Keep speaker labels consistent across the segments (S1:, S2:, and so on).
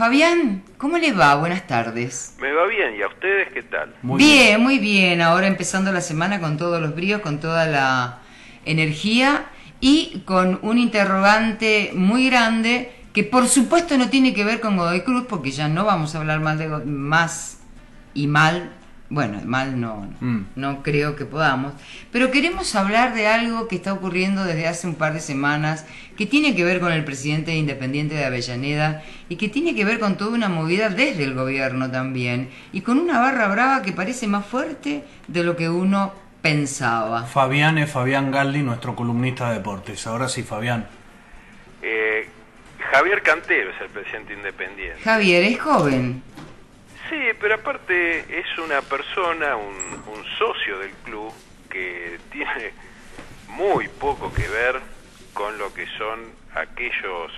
S1: Fabián, ¿cómo le va? Buenas tardes.
S2: Me va bien, ¿y a ustedes qué tal?
S1: Muy bien. Ahora empezando la semana con todos los bríos, con toda la energía y con un interrogante muy grande que por supuesto no tiene que ver con Godoy Cruz, porque ya no vamos a hablar más y mal. Bueno, mal no creo que podamos, pero queremos hablar de algo que está ocurriendo desde hace un par de semanas, que tiene que ver con el presidente Independiente de Avellaneda y que tiene que ver con toda una movida desde el gobierno también, y con una barra brava que parece más fuerte de lo que uno pensaba.
S3: Fabián es Fabián Galdi, nuestro columnista de deportes. Ahora sí, Fabián.
S2: Javier Cantero es el presidente independiente.
S1: Javier es joven.
S2: Sí, pero aparte es una persona, un socio del club que tiene muy poco que ver con lo que son aquellos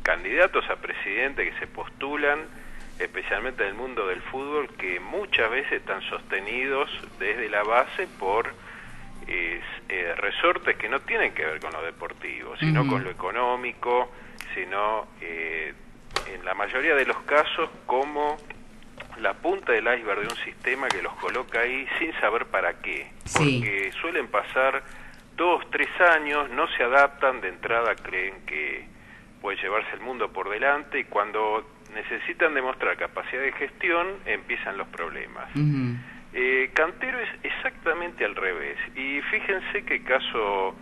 S2: candidatos a presidente que se postulan, especialmente en el mundo del fútbol, que muchas veces están sostenidos desde la base por resortes que no tienen que ver con lo deportivo, sino con lo económico, sino en la mayoría de los casos como la punta del iceberg de un sistema que los coloca ahí sin saber para qué, porque suelen pasar 2, 3 años, no se adaptan, de entrada creen que puede llevarse el mundo por delante, y cuando necesitan demostrar capacidad de gestión empiezan los problemas. Cantero es exactamente al revés, y fíjense qué caso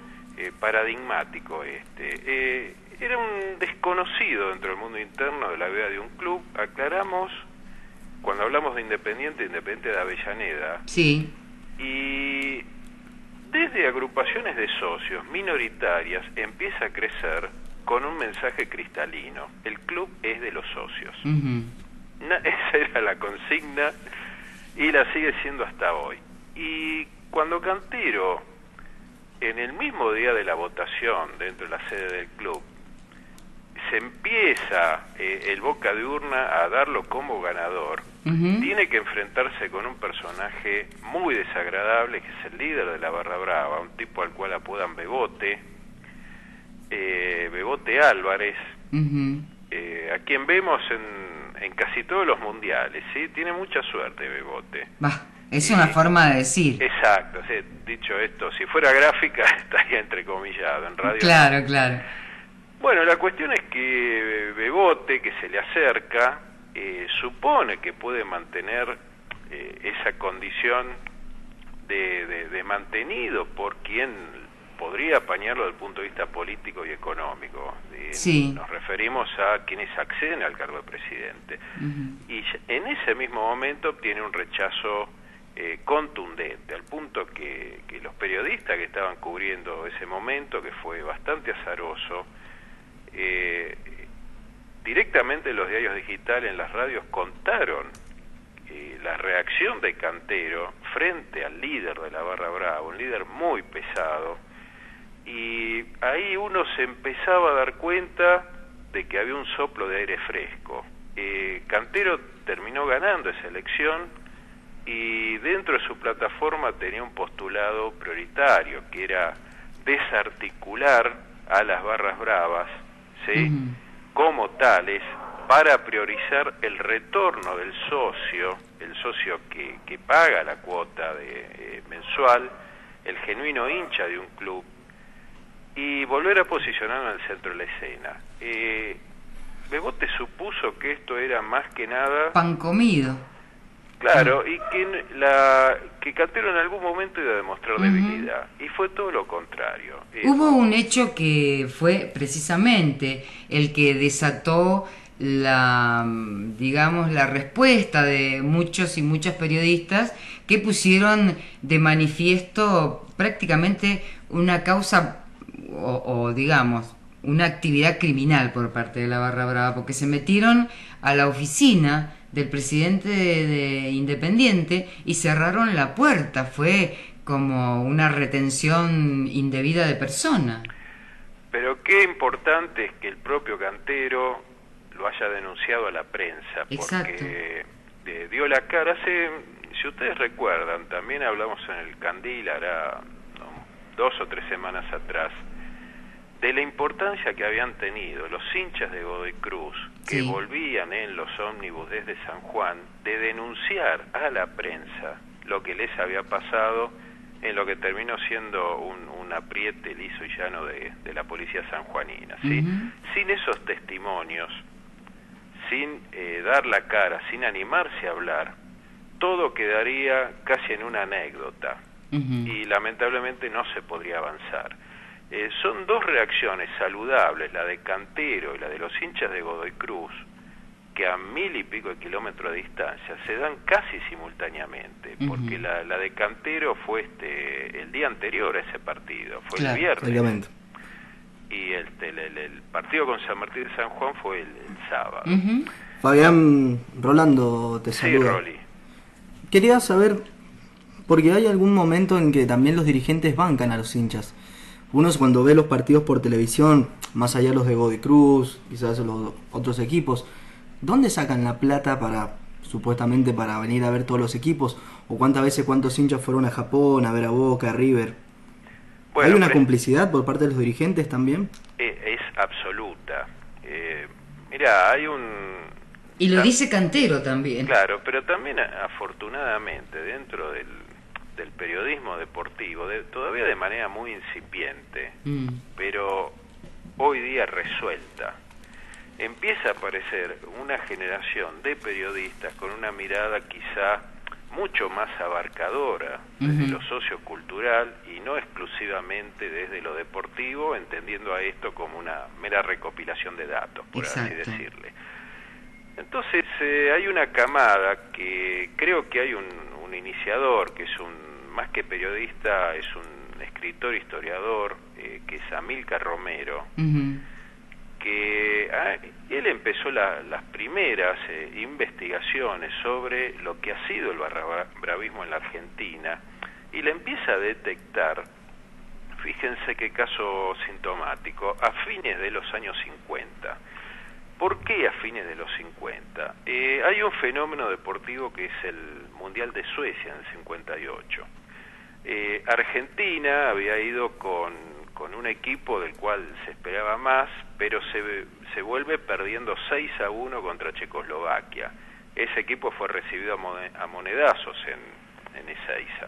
S2: paradigmático este. Era un desconocido dentro del mundo interno de la vida de un club. Aclaramos, cuando hablamos de Independiente de Avellaneda,
S1: sí,
S2: y desde agrupaciones de socios minoritarias empieza a crecer con un mensaje cristalino: el club es de los socios. Esa era la consigna y la sigue siendo hasta hoy. Y cuando Cantero, en el mismo día de la votación dentro de la sede del club, se empieza el boca de urna a darlo como ganador, tiene que enfrentarse con un personaje muy desagradable, que es el líder de la Barra Brava, un tipo al cual apodan Bebote, Bebote Álvarez, a quien vemos en casi todos los mundiales, ¿sí? Tiene mucha suerte Bebote.
S1: Es una forma de decir.
S2: Exacto, sí, dicho esto, si fuera gráfica estaría entrecomillado, en radio.
S1: Claro,
S2: no.
S1: Claro.
S2: Bueno, la cuestión es que Bebote, que se le acerca, supone que puede mantener esa condición de mantenido por quien podría apañarlo desde el punto de vista político y económico.
S1: Sí.
S2: Nos referimos a quienes acceden al cargo de presidente. Y en ese mismo momento obtiene un rechazo contundente, al punto que los periodistas que estaban cubriendo ese momento, que fue bastante azaroso, directamente en los diarios digitales, en las radios, contaron la reacción de Cantero frente al líder de la Barra Brava, un líder muy pesado, y ahí uno se empezaba a dar cuenta de que había un soplo de aire fresco. Cantero terminó ganando esa elección y dentro de su plataforma tenía un postulado prioritario, que era desarticular a las barras bravas, ¿sí? Como tales, para priorizar el retorno del socio, el socio que paga la cuota mensual, el genuino hincha de un club, y volver a posicionarlo en el centro de la escena. Bebote supuso que esto era más que nada
S1: pan comido.
S2: Claro, y que Cantero en algún momento iba a demostrar debilidad, y fue todo lo contrario.
S1: Hubo un hecho que fue precisamente el que desató la respuesta de muchos y muchas periodistas que pusieron de manifiesto prácticamente una causa o digamos una actividad criminal por parte de la Barra Brava, porque se metieron a la oficina del presidente de Independiente y cerraron la puerta. Fue como una retención indebida de persona.
S2: Pero qué importante es que el propio Cantero lo haya denunciado a la prensa.
S1: Exacto.
S2: Porque dio la cara. Si ustedes recuerdan, también hablamos en el Candil, hará 2 o 3 semanas atrás, de la importancia que habían tenido los hinchas de Godoy Cruz, que volvían en los ómnibus desde San Juan, de denunciar a la prensa lo que les había pasado en lo que terminó siendo un apriete liso y llano de la policía sanjuanina, ¿sí? Sin esos testimonios, sin dar la cara, sin animarse a hablar, todo quedaría casi en una anécdota y lamentablemente no se podría avanzar. Son dos reacciones saludables, la de Cantero y la de los hinchas de Godoy Cruz, que a 1000 y pico de kilómetros de distancia se dan casi simultáneamente, porque la de Cantero fue el día anterior a ese partido, fue el viernes. Obviamente. Y el partido con San Martín de San Juan fue el sábado.
S4: Fabián, Rolando te saluda.
S2: Sí, Roli.
S4: Quería saber, porque hay algún momento en que también los dirigentes bancan a los hinchas. Uno cuando ve los partidos por televisión, más allá de los de Godoy Cruz, quizás los otros equipos, ¿dónde sacan la plata supuestamente para venir a ver todos los equipos? ¿O cuántos hinchas fueron a Japón a ver a Boca, a River? Bueno, ¿hay una complicidad por parte de los dirigentes también?
S2: Es absoluta. Mira, hay un...
S1: Y lo dice Cantero también.
S2: Claro, pero también afortunadamente dentro del periodismo deportivo, todavía de manera muy incipiente, pero hoy día resuelta, empieza a aparecer una generación de periodistas con una mirada quizá mucho más abarcadora desde lo sociocultural y no exclusivamente desde lo deportivo, entendiendo a esto como una mera recopilación de datos, por así decirle. Entonces hay una camada que creo que hay un iniciador, que es más que periodista, es un escritor historiador, que es Amílcar Romero, que él empezó las primeras investigaciones sobre lo que ha sido el barrabravismo en la Argentina y le empieza a detectar, fíjense qué caso sintomático, a fines de los años 50. ¿Por qué a fines de los 50? Hay un fenómeno deportivo que es el Mundial de Suecia en el 58. Argentina había ido con un equipo del cual se esperaba más, pero se vuelve perdiendo 6-1 contra Checoslovaquia. Ese equipo fue recibido a monedazos en Ezeiza.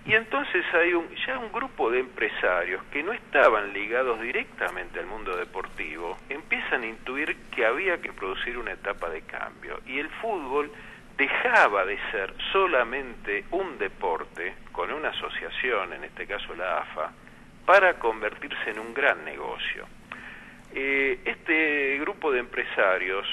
S2: Y entonces hay ya un grupo de empresarios que no estaban ligados directamente al mundo deportivo, empiezan a intuir que había que producir una etapa de cambio, y el fútbol dejaba de ser solamente un deporte con una asociación, en este caso la AFA, para convertirse en un gran negocio. Este grupo de empresarios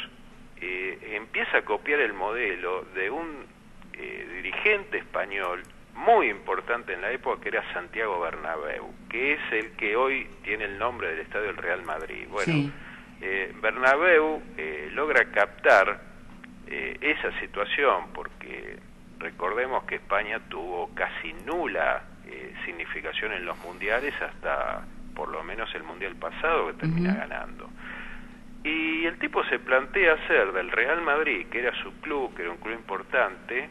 S2: empieza a copiar el modelo de un dirigente español muy importante en la época, que era Santiago Bernabéu, que es el que hoy tiene el nombre del estadio del Real Madrid. Bueno, Bernabéu logra captar esa situación, porque recordemos que España tuvo casi nula significación en los mundiales hasta por lo menos el mundial pasado, que termina ganando. Y el tipo se plantea hacer del Real Madrid, que era su club, que era un club importante,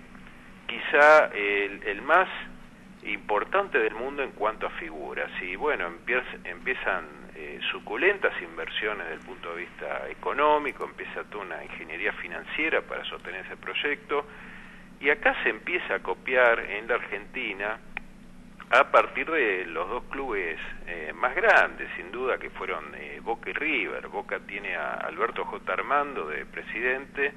S2: quizá el más importante del mundo en cuanto a figuras. Y bueno, empiezan suculentas inversiones desde el punto de vista económico, empieza toda una ingeniería financiera para sostener ese proyecto, y acá se empieza a copiar en la Argentina a partir de los dos clubes más grandes, sin duda, que fueron Boca y River. Boca tiene a Alberto J. Armando de presidente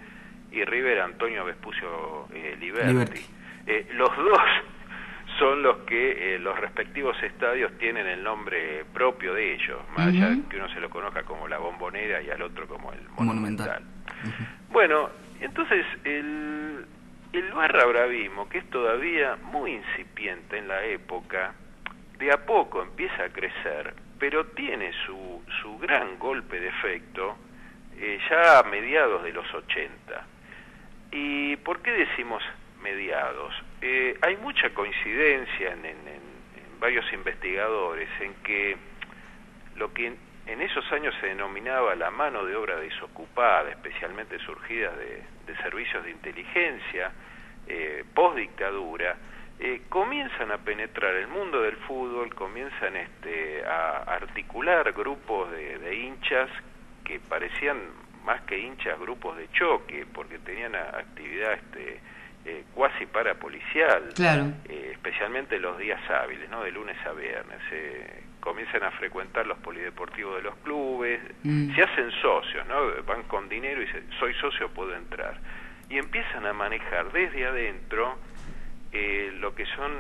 S2: y River Antonio Vespucio Liberti. Los dos son los que los respectivos estadios tienen el nombre propio de ellos, más allá de que uno se lo conozca como la Bombonera y al otro como el Monumental. Bueno, entonces el barrabravismo, que es todavía muy incipiente en la época, de a poco empieza a crecer, pero tiene su gran golpe de efecto ya a mediados de los 80. ¿Y por qué decimos mediados? Hay mucha coincidencia en varios investigadores en que lo que en esos años se denominaba la mano de obra desocupada, especialmente surgida de servicios de inteligencia, post-dictadura, comienzan a penetrar el mundo del fútbol, comienzan a articular grupos de hinchas que parecían más que hinchas, grupos de choque, porque tenían actividad cuasi parapolicial,
S1: claro.
S2: Especialmente los días hábiles, ¿no? De lunes a viernes. Comienzan a frecuentar los polideportivos de los clubes, se hacen socios, ¿no? Van con dinero y dicen, soy socio, puedo entrar. Y empiezan a manejar desde adentro lo que son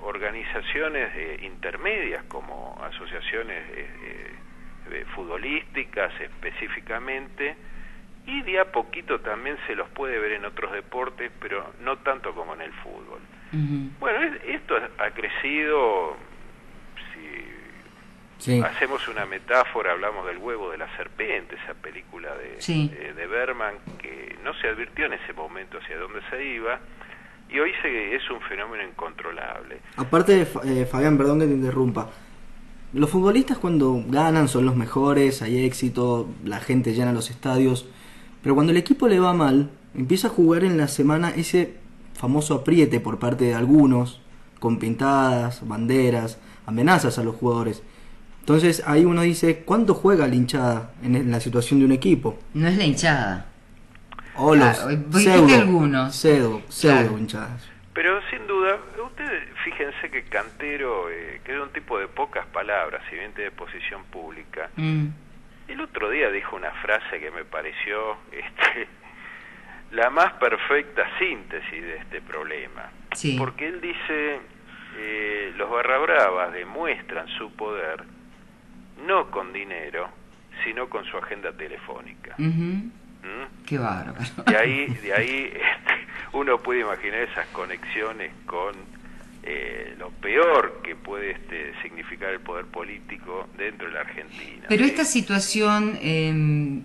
S2: organizaciones intermedias, como asociaciones futbolísticas específicamente, y de a poquito también se los puede ver en otros deportes, pero no tanto como en el fútbol. Bueno, esto ha crecido, si hacemos una metáfora, hablamos del huevo de la serpiente, esa película de Berman, que no se advirtió en ese momento hacia dónde se iba, y hoy es un fenómeno incontrolable.
S4: Aparte, Fabián, perdón que te interrumpa, los futbolistas cuando ganan son los mejores, hay éxito, la gente llena los estadios, pero cuando el equipo le va mal, empieza a jugar en la semana ese famoso apriete por parte de algunos, con pintadas, banderas, amenazas a los jugadores. Entonces ahí uno dice, ¿cuánto juega la hinchada en la situación de un equipo?
S1: No es la hinchada.
S4: O los pseudo
S1: claro.
S4: hinchadas.
S2: Pero sin duda, ustedes fíjense que Cantero, que es un tipo de pocas palabras, si bien tiene posición pública, el otro día dijo una frase que me pareció la más perfecta síntesis de este problema.
S1: Sí.
S2: Porque él dice, los barrabravas demuestran su poder no con dinero, sino con su agenda telefónica.
S1: Qué bárbaro.
S2: De ahí uno puede imaginar esas conexiones con lo peor que puede significar el poder político dentro de la Argentina.
S1: Pero esta situación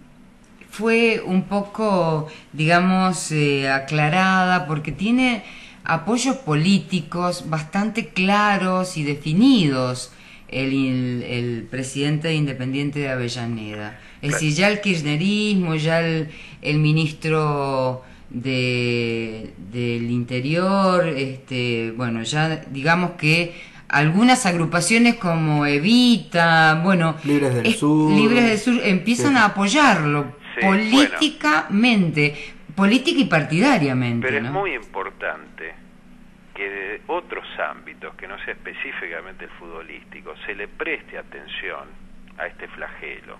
S1: fue un poco, digamos, aclarada porque tiene apoyos políticos bastante claros y definidos el presidente independiente de Avellaneda. Es decir, ya el kirchnerismo, ya el ministro del Interior, bueno, ya digamos que algunas agrupaciones como Evita, bueno,
S4: Libres del Sur
S1: empiezan a apoyarlo políticamente, política y partidariamente.
S2: Pero
S1: ¿no?
S2: es muy importante que de otros ámbitos, que no sea específicamente el futbolístico, se le preste atención a este flagelo,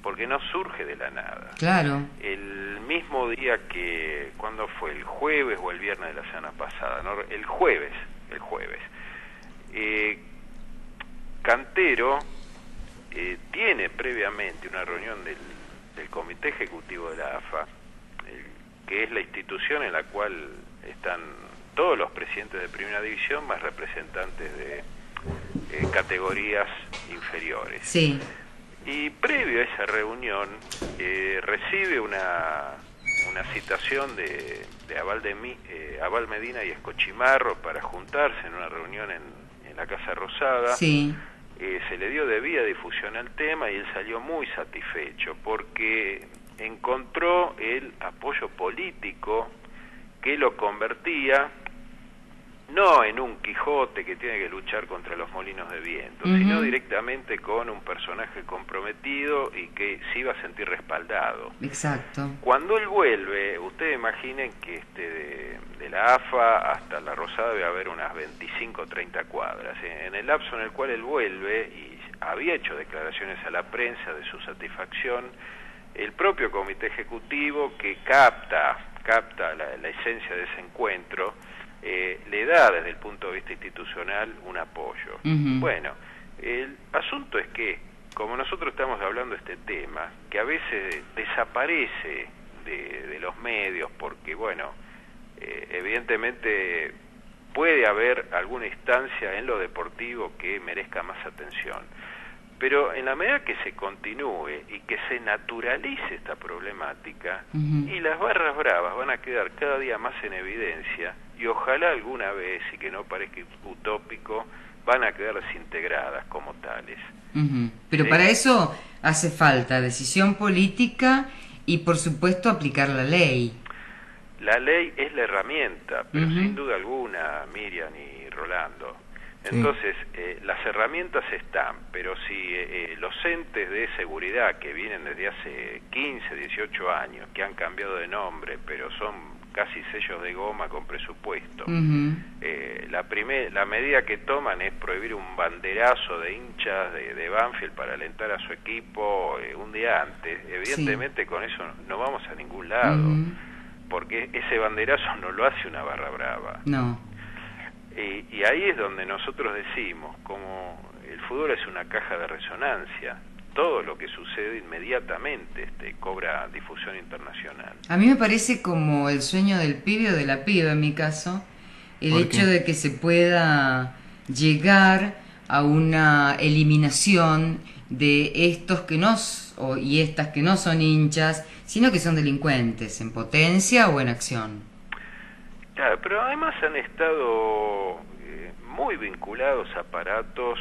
S2: porque no surge de la nada.
S1: Claro.
S2: El mismo día que, ¿cuándo fue? El jueves o el viernes de la semana pasada, ¿no? El jueves, Cantero tiene previamente una reunión del Comité Ejecutivo de la AFA, que es la institución en la cual están todos los presidentes de Primera División más representantes de categorías inferiores.
S1: Sí.
S2: Y previo a esa reunión recibe una citación de Abal Medina y Escochimarro para juntarse en una reunión en la Casa Rosada.
S1: Sí.
S2: Se le dio debida difusión al tema y él salió muy satisfecho porque encontró el apoyo político que lo convertía no en un Quijote que tiene que luchar contra los molinos de viento, sino directamente con un personaje comprometido y que se iba a sentir respaldado.
S1: Exacto.
S2: Cuando él vuelve, ustedes imaginen que de la AFA hasta la Rosada debe haber unas 25 o 30 cuadras. En el lapso en el cual él vuelve y había hecho declaraciones a la prensa de su satisfacción, el propio Comité Ejecutivo, que capta la esencia de ese encuentro, le da desde el punto de vista institucional un apoyo. Bueno, el asunto es que, como nosotros estamos hablando de este tema, que a veces desaparece de los medios, porque bueno, evidentemente puede haber alguna instancia en lo deportivo que merezca más atención, pero en la medida que se continúe y que se naturalice esta problemática, y las barras bravas van a quedar cada día más en evidencia, y ojalá alguna vez, y que no parezca utópico, van a quedar desintegradas como tales.
S1: Pero para eso hace falta decisión política y por supuesto aplicar la ley.
S2: la ley es la herramienta, pero
S1: Ujú.
S2: sin duda alguna, Miriam y Rolando.
S4: Sí.
S2: Entonces, las herramientas están, pero si los entes de seguridad que vienen desde hace 15, 18 años, que han cambiado de nombre, pero son casi sellos de goma con presupuesto,
S1: Ujú.
S2: la medida que toman es prohibir un banderazo de hinchas de Banfield para alentar a su equipo un día antes. Evidentemente con eso no vamos a ningún lado,
S1: Ujú.
S2: porque ese banderazo no lo hace una barra brava.
S1: No.
S2: Y ahí es donde nosotros decimos, como el fútbol es una caja de resonancia, todo lo que sucede inmediatamente cobra difusión internacional.
S1: A mí me parece como el sueño del pibe o de la piba en mi caso, el
S4: ¿Por
S1: hecho
S4: qué?
S1: de que se pueda llegar a una eliminación de estos que no y estas que no son hinchas, sino que son delincuentes en potencia o en acción.
S2: Claro, pero además han estado muy vinculados a aparatos,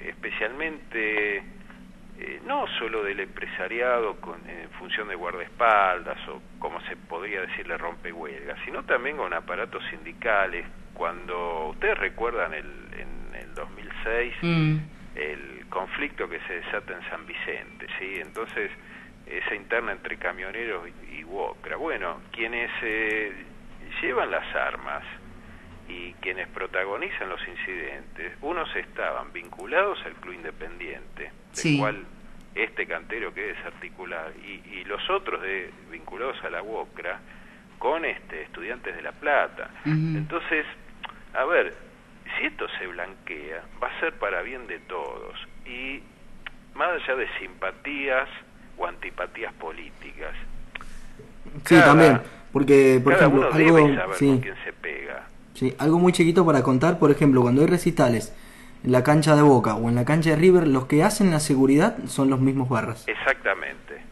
S2: especialmente no solo del empresariado en función de guardaespaldas o como se podría decirle rompehuelgas, sino también con aparatos sindicales. Cuando ustedes recuerdan en el 2006 el conflicto que se desata en San Vicente, ¿sí? Entonces esa interna entre camioneros y UOCRA. Bueno, quienes llevan las armas y quienes protagonizan los incidentes, unos estaban vinculados al Club Independiente, del
S1: Sí.
S2: cual este cantero quede desarticulado, y los otros vinculados a la UOCRA con Estudiantes de La Plata.
S1: Ujú.
S2: Entonces, a ver, si esto se blanquea, va a ser para bien de todos, y más allá de simpatías o antipatías políticas.
S4: Sí,
S2: Cada-
S4: también. Porque, por
S2: Cada
S4: ejemplo,
S2: uno debe
S4: algo,
S2: saber
S4: sí,
S2: con quién se pega.
S4: sí, algo muy chiquito para contar, por ejemplo, cuando hay recitales en la cancha de Boca o en la cancha de River, los que hacen la seguridad son los mismos barras.
S2: Exactamente.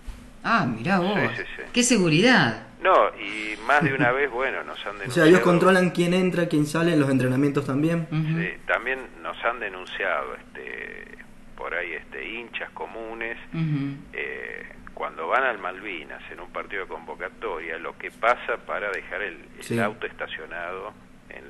S1: Ah, mirá vos.
S2: Sí, sí, sí.
S1: ¡Qué seguridad!
S2: No, y más de una vez, bueno, nos han
S4: O
S2: denunciado.
S4: sea, ellos controlan quién entra, quién sale en los entrenamientos también.
S1: Ujú.
S2: Sí, también nos han denunciado, por ahí, hinchas comunes,
S1: Ujú.
S2: cuando van al Malvinas en un partido de convocatoria, lo que pasa para dejar el
S4: Sí.
S2: auto estacionado en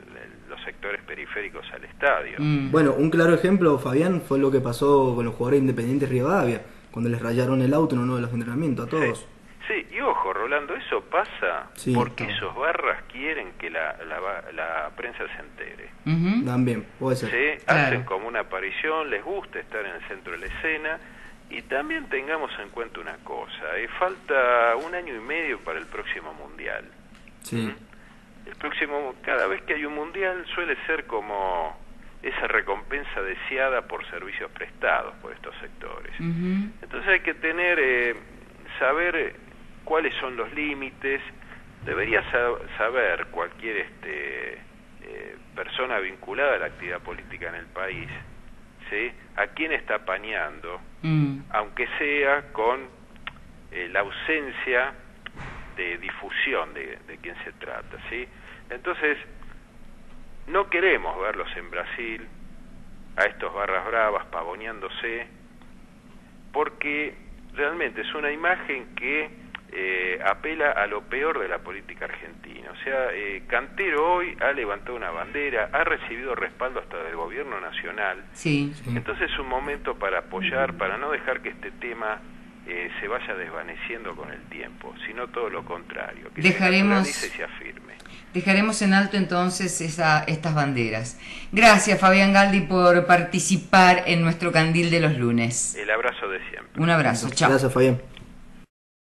S2: los sectores periféricos al estadio.
S1: Mm.
S4: Bueno, un claro ejemplo, Fabián, fue lo que pasó con los jugadores independientes de Rivadavia, cuando les rayaron el auto en uno de los entrenamientos a todos.
S2: Sí, y ojo, Rolando, eso pasa
S4: Sí,
S2: porque
S4: claro.
S2: esos barras quieren que la prensa se entere.
S1: Ujú.
S4: También, puede ser.
S2: ¿Sí?
S1: Claro.
S2: Hacen como una aparición, les gusta estar en el centro de la escena, y también tengamos en cuenta una cosa, falta 1 año y medio para el próximo mundial.
S4: Sí.
S2: El próximo, cada vez que hay un mundial suele ser como esa recompensa deseada por servicios prestados por estos sectores.
S1: Ujú.
S2: Entonces hay que tener, saber cuáles son los límites. Debería saber cualquier persona vinculada a la actividad política en el país, ¿sí? A quién está apañando,
S1: Mm.
S2: aunque sea con la ausencia de difusión de quién se trata, ¿sí? Entonces, no queremos verlos en Brasil, a estos barras bravas pavoneándose, porque realmente es una imagen que apela a lo peor de la política argentina. O sea, Cantero hoy ha levantado una bandera, ha recibido respaldo hasta del gobierno nacional.
S1: Sí.
S2: Entonces es un momento para apoyar, para no dejar que este tema se vaya desvaneciendo con el tiempo, sino todo lo contrario, que
S1: Dejaremos-
S2: se naturalice y se afirme.
S1: Dejaremos en alto entonces estas banderas. Gracias, Fabián Galdi, por participar en nuestro candil de los lunes.
S2: El abrazo de siempre.
S1: Un abrazo. Chao.
S4: Gracias, Fabián.